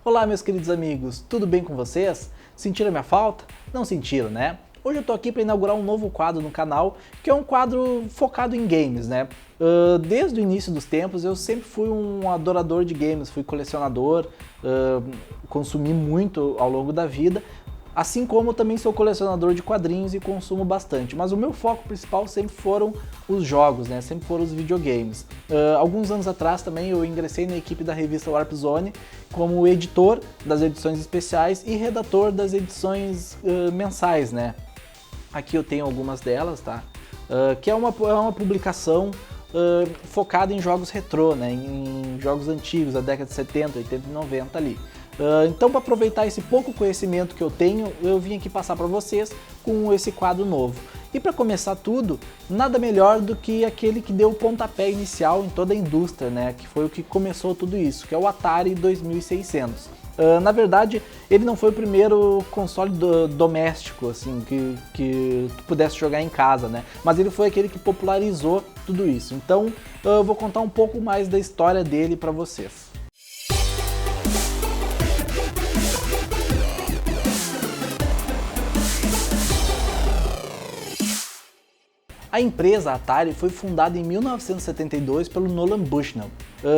Olá meus queridos amigos, tudo bem com vocês? Sentiram minha falta? Não sentiram, né? Hoje eu tô aqui para inaugurar um novo quadro no canal, que é um quadro focado em games, né? Desde o início dos tempos eu sempre fui um adorador de games, fui colecionador, consumi muito ao longo da vida, assim como eu também sou colecionador de quadrinhos e consumo bastante, mas o meu foco principal sempre foram os jogos, né? Sempre foram os videogames. Alguns anos atrás também eu ingressei na equipe da revista Warp Zone como editor das edições especiais e redator das edições mensais, né? Aqui eu tenho algumas delas, tá? Que é uma publicação focada em jogos retrô, né? Em jogos antigos, da década de 70, 80 e 90 ali. Então, para aproveitar esse pouco conhecimento que eu tenho, eu vim aqui passar para vocês com esse quadro novo. E para começar tudo, nada melhor do que aquele que deu o pontapé inicial em toda a indústria, né? Que foi o que começou tudo isso, que é o Atari 2600. Na verdade, ele não foi o primeiro console doméstico, assim, que tu pudesse jogar em casa, né? Mas ele foi aquele que popularizou tudo isso. Então, eu vou contar um pouco mais da história dele para vocês. A empresa Atari foi fundada em 1972 pelo Nolan Bushnell.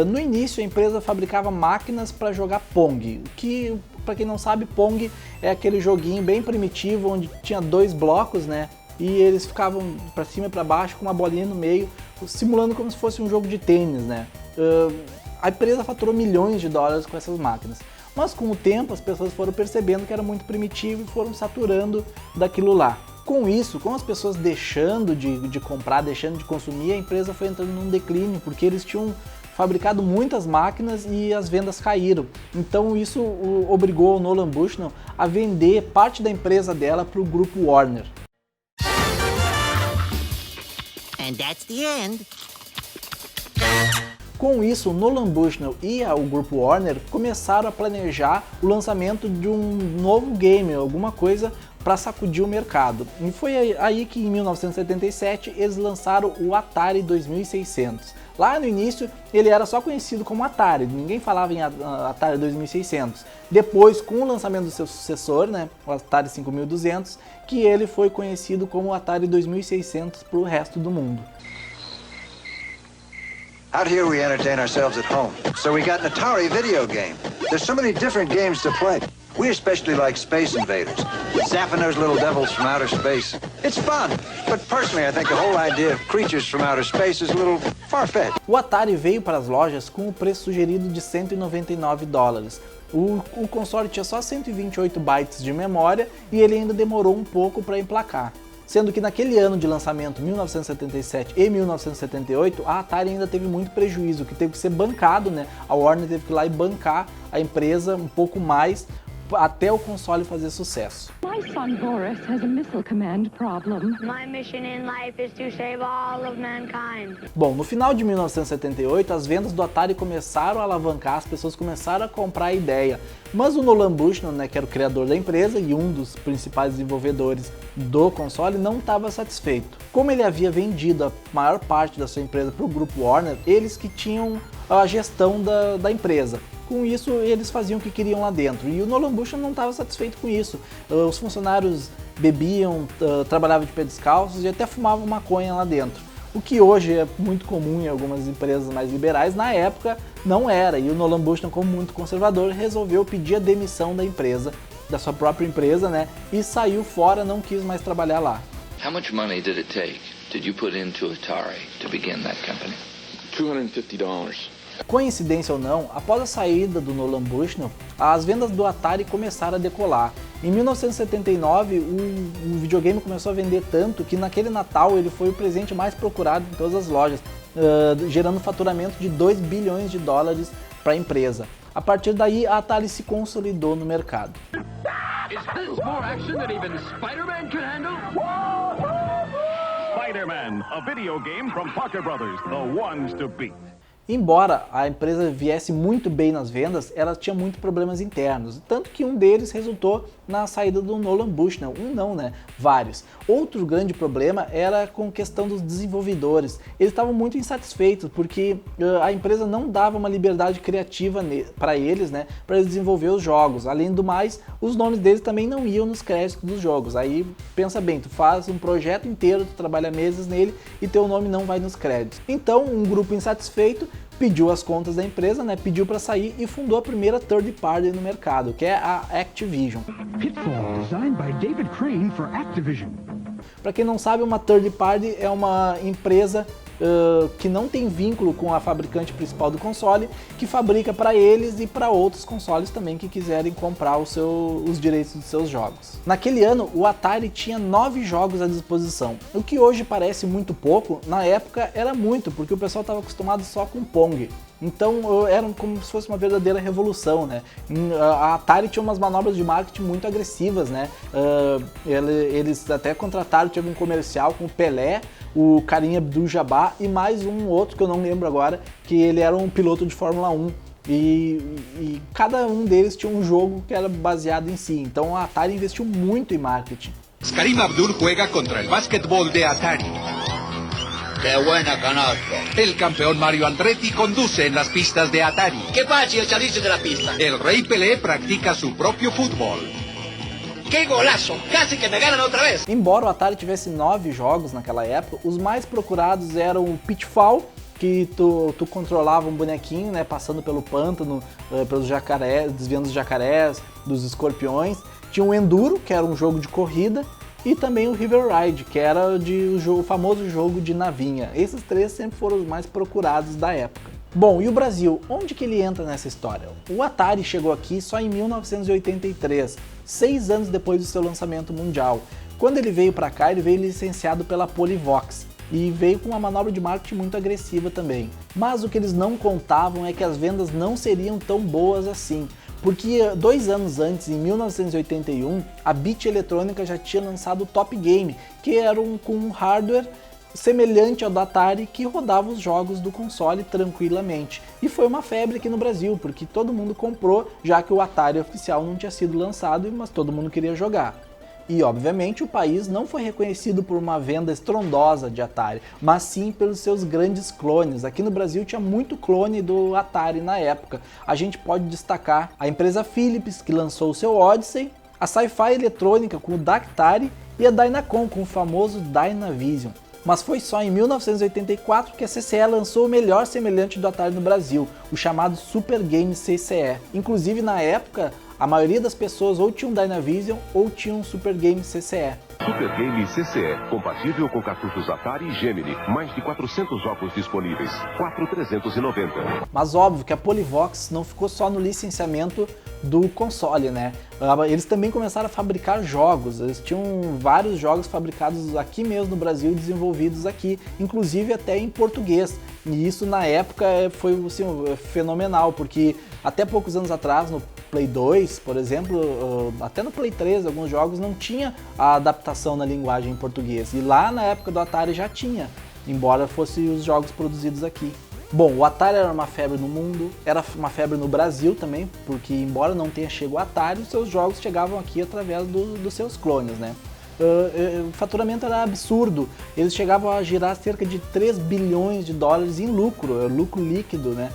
No início, a empresa fabricava máquinas para jogar Pong, que, para quem não sabe, Pong é aquele joguinho bem primitivo onde tinha dois blocos, né? E eles ficavam para cima e para baixo com uma bolinha no meio, simulando como se fosse um jogo de tênis, né? A empresa faturou milhões de dólares com essas máquinas. Mas com o tempo, as pessoas foram percebendo que era muito primitivo e foram saturando daquilo lá. Com isso, com as pessoas deixando de comprar, deixando de consumir, a empresa foi entrando num declínio, porque eles tinham fabricado muitas máquinas e as vendas caíram. Então isso obrigou o Nolan Bushnell a vender parte da empresa dela para o grupo Warner. And that's the end. Com isso, o Nolan Bushnell e o grupo Warner começaram a planejar o lançamento de um novo game, alguma coisa para sacudir o mercado. E foi aí que em 1977 eles lançaram o Atari 2600. Lá no início ele era só conhecido como Atari, ninguém falava em Atari 2600. Depois, com o lançamento do seu sucessor, né, o Atari 5200, que ele foi conhecido como Atari 2600 para o resto do mundo. Out here we entertain ourselves at home, so we got an Atari video game. There's so many different games to play. We especially like Space Invaders, zapping those little devils from outer space. It's fun, but personally I think the whole idea of creatures from outer space is a little far-fetched. O Atari veio para as lojas com o preço sugerido de 199 dólares. O console tinha só 128 bytes de memória e ele ainda demorou um pouco para emplacar. Sendo que naquele ano de lançamento, 1977 e 1978, a Atari ainda teve muito prejuízo, que teve que ser bancado, né? A Warner teve que ir lá e bancar a empresa um pouco mais até o console fazer sucesso. My son Boris has a missile command problem. My mission in life is to save all of mankind. Bom, no final de 1978, as vendas do Atari começaram a alavancar, as pessoas começaram a comprar a ideia. Mas o Nolan Bushnell, né, que era o criador da empresa e um dos principais desenvolvedores do console, não estava satisfeito. Como ele havia vendido a maior parte da sua empresa para o grupo Warner, eles que tinham a gestão da empresa. Com isso, eles faziam o que queriam lá dentro. E o Nolan Bushnell não estava satisfeito com isso. Os funcionários bebiam, trabalhavam de pé descalços e até fumavam maconha lá dentro. O que hoje é muito comum em algumas empresas mais liberais, na época não era. E o Nolan Bushnell, como muito conservador, resolveu pedir a demissão da empresa, da sua própria empresa, né? E saiu fora, não quis mais trabalhar lá. How much money did you put into Atari to begin that company? $250. Coincidência ou não, após a saída do Nolan Bushnell, as vendas do Atari começaram a decolar. Em 1979, o videogame começou a vender tanto que naquele Natal ele foi o presente mais procurado em todas as lojas, gerando faturamento de 2 bilhões de dólares para a empresa. A partir daí, a Atari se consolidou no mercado. Is this more action than even Spider-Man can handle? Spider-Man, a video game from Parker Brothers, the ones to beat. Embora a empresa viesse muito bem nas vendas, ela tinha muitos problemas internos, tanto que um deles resultou na saída do Nolan Bushnell. Não, né? Vários. Outro grande problema era com a questão dos desenvolvedores. Eles estavam muito insatisfeitos porque a empresa não dava uma liberdade criativa para eles, né? Para eles desenvolver os jogos. Além do mais, os nomes deles também não iam nos créditos dos jogos. Aí, pensa bem, tu faz um projeto inteiro, tu trabalha meses nele e teu nome não vai nos créditos. Então, um grupo insatisfeito pediu as contas da empresa, né, pediu para sair e fundou a primeira third party no mercado, que é a Activision. Pitfall, designed by David Crane for Activision. Para quem não sabe, uma third party é uma empresa que não tem vínculo com a fabricante principal do console, que fabrica para eles e para outros consoles também que quiserem comprar os direitos dos seus jogos. Naquele ano, o Atari tinha 9 jogos à disposição, o que hoje parece muito pouco, na época era muito, porque o pessoal estava acostumado só com Pong. Então era como se fosse uma verdadeira revolução, né? A Atari tinha umas manobras de marketing muito agressivas, né? Eles até contrataram, teve um comercial com o Pelé, o Karim Abdul-Jabbar e mais um outro que eu não lembro agora, que ele era um piloto de Fórmula 1. E cada um deles tinha um jogo que era baseado em si. Então a Atari investiu muito em marketing. Karim Abdul juega contra el básquetbol de Atari. ¡Qué buena canasta! El campeón Mario Andretti conduce en las pistas de Atari. ¡Qué fácil salirse de la pista! El rey Pelé practica su propio fútbol. ¡Qué golazo! ¡Casi que me ganan otra vez! Embora o Atari tivesse 9 jogos naquela época, os mais procurados eram o Pitfall, que tu controlava um bonequinho, né, passando pelo pântano, pelos jacarés, desviando os jacarés, dos escorpiões. Tinha o Enduro, que era um jogo de corrida, e também o River Ride, que era o famoso jogo de navinha. Esses 3 sempre foram os mais procurados da época. Bom, e o Brasil? Onde que ele entra nessa história? O Atari chegou aqui só em 1983, 6 anos depois do seu lançamento mundial. Quando ele veio para cá, ele veio licenciado pela Polivox e veio com uma manobra de marketing muito agressiva também. Mas o que eles não contavam é que as vendas não seriam tão boas assim. Porque 2 anos antes, em 1981, a Beat Eletrônica já tinha lançado o Top Game, que era com um hardware semelhante ao da Atari que rodava os jogos do console tranquilamente. E foi uma febre aqui no Brasil, porque todo mundo comprou, já que o Atari oficial não tinha sido lançado, mas todo mundo queria jogar. E, obviamente, o país não foi reconhecido por uma venda estrondosa de Atari, mas sim pelos seus grandes clones. Aqui no Brasil tinha muito clone do Atari na época. A gente pode destacar a empresa Philips, que lançou o seu Odyssey, a Sci-Fi Eletrônica com o Dactari e a Dynacon com o famoso Dynavision. Mas foi só em 1984 que a CCE lançou o melhor semelhante do Atari no Brasil, o chamado Super Game CCE. Inclusive, na época, a maioria das pessoas ou tinha um Dynavision ou tinha um Super Game CCE. Super Game CCE, compatível com cartuchos Atari e Gemini, mais de 400 jogos disponíveis, 4.390. Mas óbvio que a Polivox não ficou só no licenciamento do console, né? Eles também começaram a fabricar jogos, eles tinham vários jogos fabricados aqui mesmo no Brasil, desenvolvidos aqui, inclusive até em português. E isso na época foi assim, fenomenal, porque até poucos anos atrás, no Play 2, por exemplo, até no Play 3, alguns jogos não tinha a adaptação na linguagem em português. E lá na época do Atari já tinha, embora fossem os jogos produzidos aqui. Bom, o Atari era uma febre no mundo, era uma febre no Brasil também, porque embora não tenha chegado o Atari, os seus jogos chegavam aqui através dos seus clones, né? O faturamento era absurdo, eles chegavam a girar cerca de 3 bilhões de dólares em lucro líquido, né?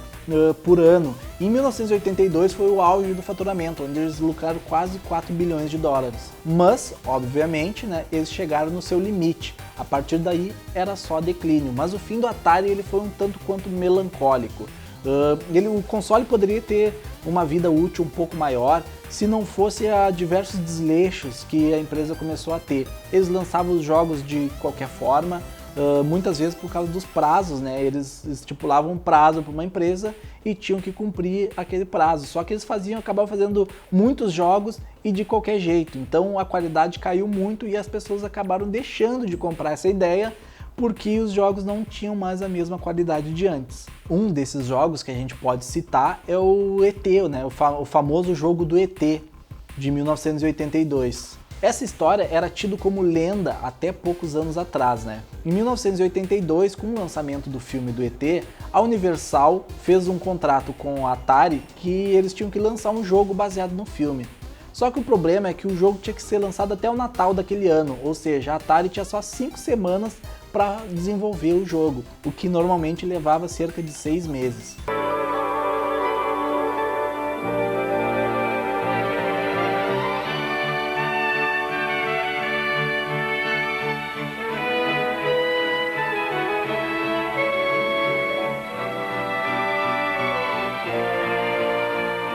Por ano. Em 1982 foi o auge do faturamento, onde eles lucraram quase 4 bilhões de dólares. Mas, obviamente, né, eles chegaram no seu limite. A partir daí era só declínio. Mas o fim do Atari ele foi um tanto quanto melancólico. O console poderia ter uma vida útil um pouco maior se não fosse a diversos desleixos que a empresa começou a ter. Eles lançavam os jogos de qualquer forma, muitas vezes por causa dos prazos, né? Eles estipulavam um prazo para uma empresa e tinham que cumprir aquele prazo. Só que eles acabavam fazendo muitos jogos e de qualquer jeito. Então a qualidade caiu muito e as pessoas acabaram deixando de comprar essa ideia porque os jogos não tinham mais a mesma qualidade de antes. Um desses jogos que a gente pode citar é o ET, né? O famoso jogo do ET de 1982. Essa história era tido como lenda até poucos anos atrás, né? Em 1982, com o lançamento do filme do ET, a Universal fez um contrato com a Atari que eles tinham que lançar um jogo baseado no filme. Só que o problema é que o jogo tinha que ser lançado até o Natal daquele ano, ou seja, a Atari tinha só 5 semanas para desenvolver o jogo, o que normalmente levava cerca de 6 meses.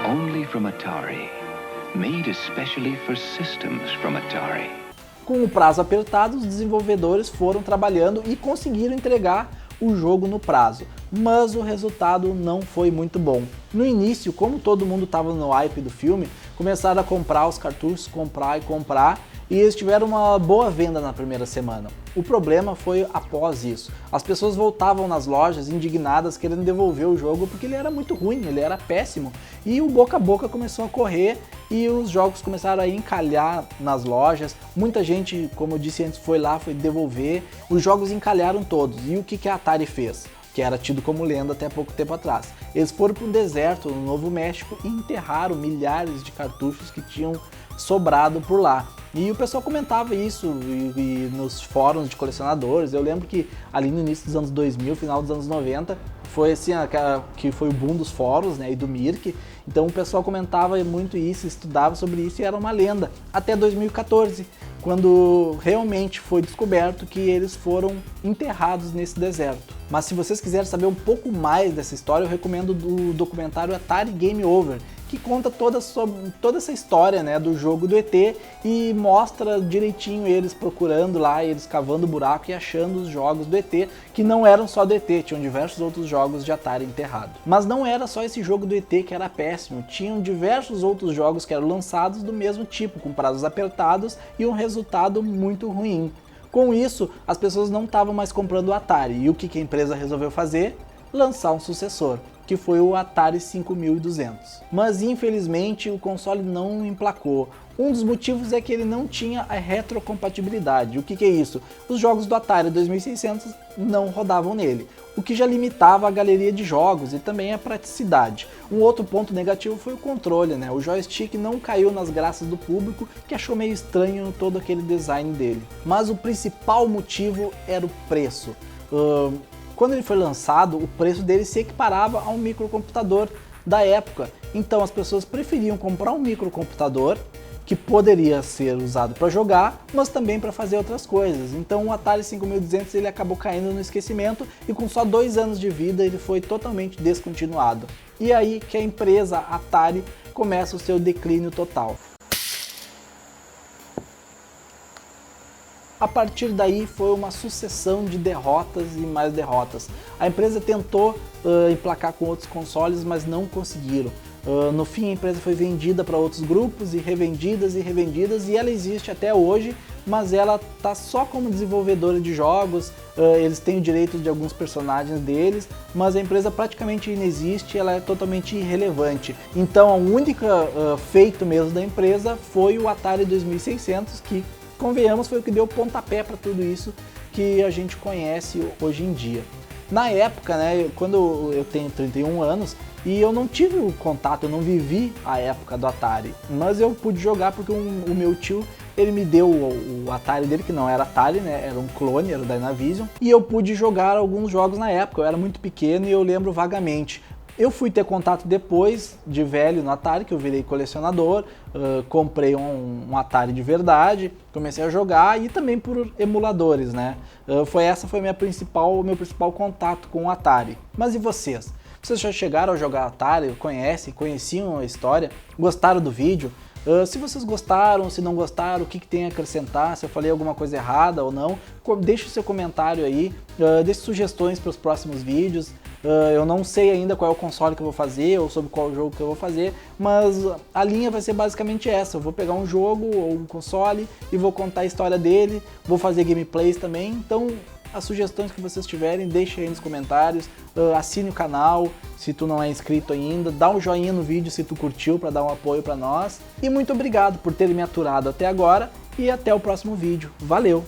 Only from Atari. Made especially for systems from Atari. Com o prazo apertado, os desenvolvedores foram trabalhando e conseguiram entregar o jogo no prazo, mas o resultado não foi muito bom. No início, como todo mundo estava no hype do filme, começaram a comprar os cartuchos, comprar, e eles tiveram uma boa venda na primeira semana. O problema foi após isso. As pessoas voltavam nas lojas indignadas querendo devolver o jogo porque ele era muito ruim, ele era péssimo. E o boca a boca começou a correr e os jogos começaram a encalhar nas lojas. Muita gente, como eu disse antes, foi devolver. Os jogos encalharam todos. E o que a Atari fez? Que era tido como lenda até pouco tempo atrás. Eles foram para um deserto no Novo México e enterraram milhares de cartuchos que tinham sobrado por lá. E o pessoal comentava isso e nos fóruns de colecionadores. Eu lembro que ali no início dos anos 2000, final dos anos 90, foi assim, que foi o boom dos fóruns, né, e do Mirk. Então o pessoal comentava muito isso, estudava sobre isso e era uma lenda. Até 2014, quando realmente foi descoberto que eles foram enterrados nesse deserto. Mas se vocês quiserem saber um pouco mais dessa história, eu recomendo o documentário Atari Game Over, que conta toda essa história, né, do jogo do ET e mostra direitinho eles procurando lá, eles cavando buraco e achando os jogos do ET, que não eram só do ET, tinham diversos outros jogos de Atari enterrado. Mas não era só esse jogo do ET que era péssimo, tinham diversos outros jogos que eram lançados do mesmo tipo, com prazos apertados e um resultado muito ruim. Com isso, as pessoas não estavam mais comprando o Atari, e o que a empresa resolveu fazer? Lançar um sucessor, que foi o Atari 5200. Mas infelizmente o console não emplacou. Um dos motivos é que ele não tinha a retrocompatibilidade. O que é isso? Os jogos do Atari 2600 não rodavam nele, o que já limitava a galeria de jogos e também a praticidade. Um outro ponto negativo foi o controle, né? O joystick não caiu nas graças do público, que achou meio estranho todo aquele design dele. Mas o principal motivo era o preço. Quando ele foi lançado, o preço dele se equiparava a um microcomputador da época. Então as pessoas preferiam comprar um microcomputador que poderia ser usado para jogar, mas também para fazer outras coisas. Então o Atari 5200 ele acabou caindo no esquecimento e com só 2 anos de vida ele foi totalmente descontinuado. E aí que a empresa Atari começa o seu declínio total. A partir daí foi uma sucessão de derrotas e mais derrotas. A empresa tentou emplacar com outros consoles, mas não conseguiram. No fim a empresa foi vendida para outros grupos e revendidas e ela existe até hoje, mas ela tá só como desenvolvedora de jogos, eles têm o direito de alguns personagens deles, mas a empresa praticamente inexiste, ela é totalmente irrelevante. Então o único feito mesmo da empresa foi o Atari 2600, que convenhamos, foi o que deu pontapé para tudo isso que a gente conhece hoje em dia. Na época, né, quando eu tenho 31 anos e eu não tive o contato, eu não vivi a época do Atari, mas eu pude jogar porque o meu tio, ele me deu o Atari dele, que não era Atari, né, era um clone, era o Dynavision, e eu pude jogar alguns jogos na época. Eu era muito pequeno e eu lembro vagamente. Eu fui ter contato depois de velho no Atari, que eu virei colecionador, comprei um Atari de verdade, comecei a jogar e também por emuladores, né? Essa foi o meu principal contato com o Atari. Mas e vocês? Vocês já chegaram a jogar Atari, conheciam a história, gostaram do vídeo? Se vocês gostaram, se não gostaram, o que tem a acrescentar, se eu falei alguma coisa errada ou não, deixe o seu comentário aí, deixe sugestões para os próximos vídeos. Eu não sei ainda qual é o console que eu vou fazer ou sobre qual jogo que eu vou fazer, mas a linha vai ser basicamente essa. Eu vou pegar um jogo ou um console e vou contar a história dele, vou fazer gameplays também. Então as sugestões que vocês tiverem, deixem aí nos comentários, assine o canal se tu não é inscrito ainda, dá um joinha no vídeo se tu curtiu para dar um apoio para nós. E muito obrigado por ter me aturado até agora e até o próximo vídeo. Valeu!